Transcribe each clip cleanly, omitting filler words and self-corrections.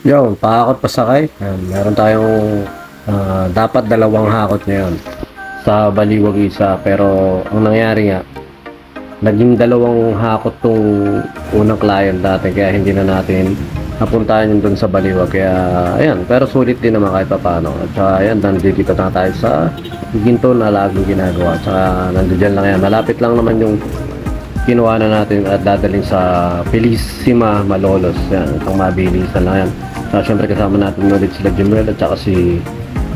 Yo, pakakot pasakay. Meron tayong dapat dalawang hakot ngayon sa Baliwag isa. Pero ang nangyari nga, naging dalawang hakot tong unang client dati. Kaya hindi na natin napuntahan yun dun sa Baliwag. Kaya ayan, pero sulit din naman kahit pa paano. At saka ayan, nandito na tayo sa ginto na laging ginagawa. At saka nandiyan lang yan. Malapit lang naman yung kinuha na natin at dadalhin sa Felicissima Malolos. Yan, itong mabilisan lang yan. So, syempre kasama natin ulit sila Jimel at saka si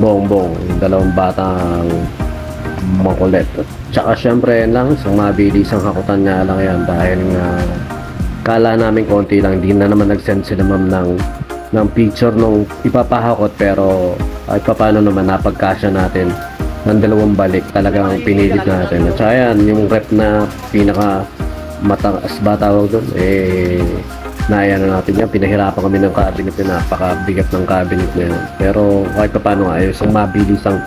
Bongbong, yung dalawang batang makulit. At saka syempre yan lang, isang mabilisang hakutan nga lang yan dahil nga kala namin konti lang, hindi na naman nag-send sila ma'am ng picture nung ipapahakot, pero ay paano naman napagkasya natin ng dalawang balik, talagang pinilit natin. At saka yan, yung rep na pinaka mataas ba tawag doon, naya na natin yan. Pinahirapan kami ng cabinet na napakabigat ng cabinet na yun. Pero kahit pa paano nga, isang mabilisang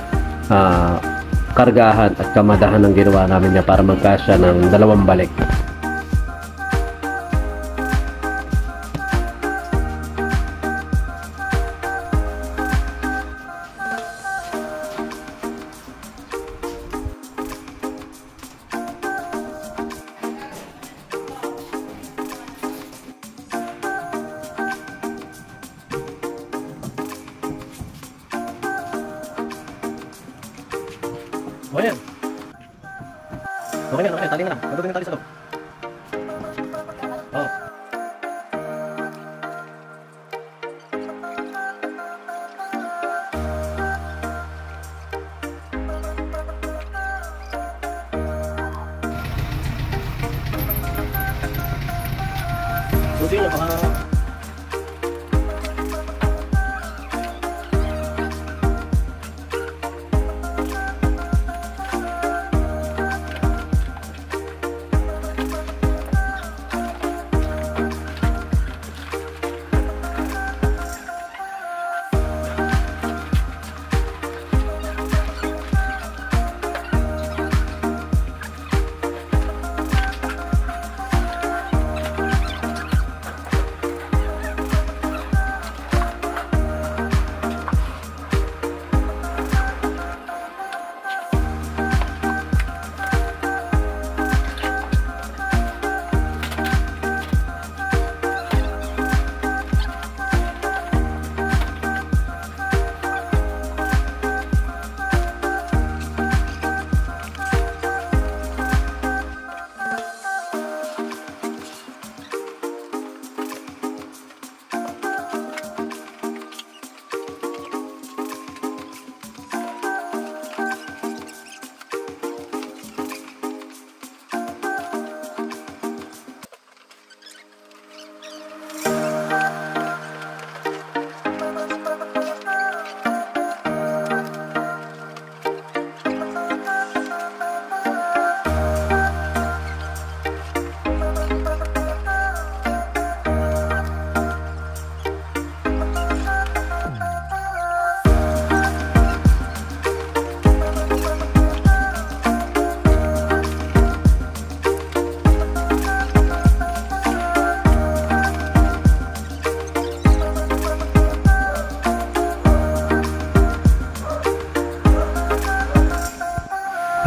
kargahan at kamadahan ng ginawa namin niya para magkasya ng dalawang balik. Okay yan. Okay yan, tali na lang. Magdudun yung tali sa loob. Oo. Susi nyo, baka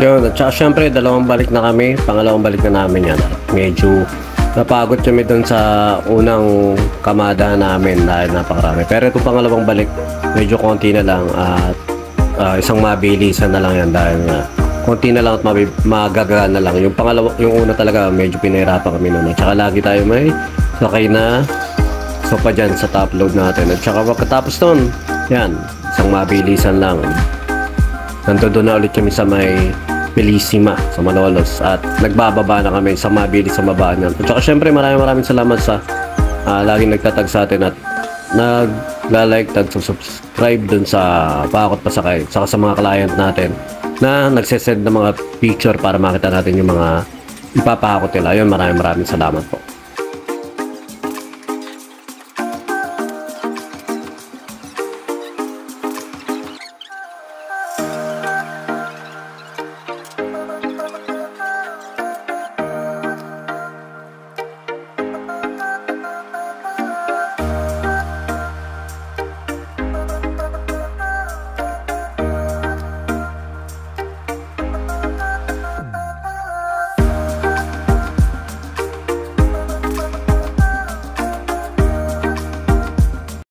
yun. At saka syempre dalawang balik na kami, pangalawang balik na namin yan. Medyo napagod kami dun sa unang kamada namin dahil napakarami. Pero itong pangalawang balik, medyo konti na lang at isang mabilisan na lang yan dahil konti na lang at magagaan na lang. Yung pangalawa, yung una talaga medyo pinahirapan kami nun. At saka lagi tayo may sakay na sopa dyan sa top load natin. At saka pagkatapos nun, yan, isang mabilisan lang. Nandun na ulit kami sa may Felicissima sa Malolos at nagbababa na kami sa mabilis sa babaan yan. At saka syempre maraming salamat sa laging nagtatag sa atin at nag-like, nag-subscribe dun sa Pakakot Pasakay, saka sa mga client natin na nagsesend ng mga picture para makita natin yung mga ipapakot nila. Ayun, maraming salamat po.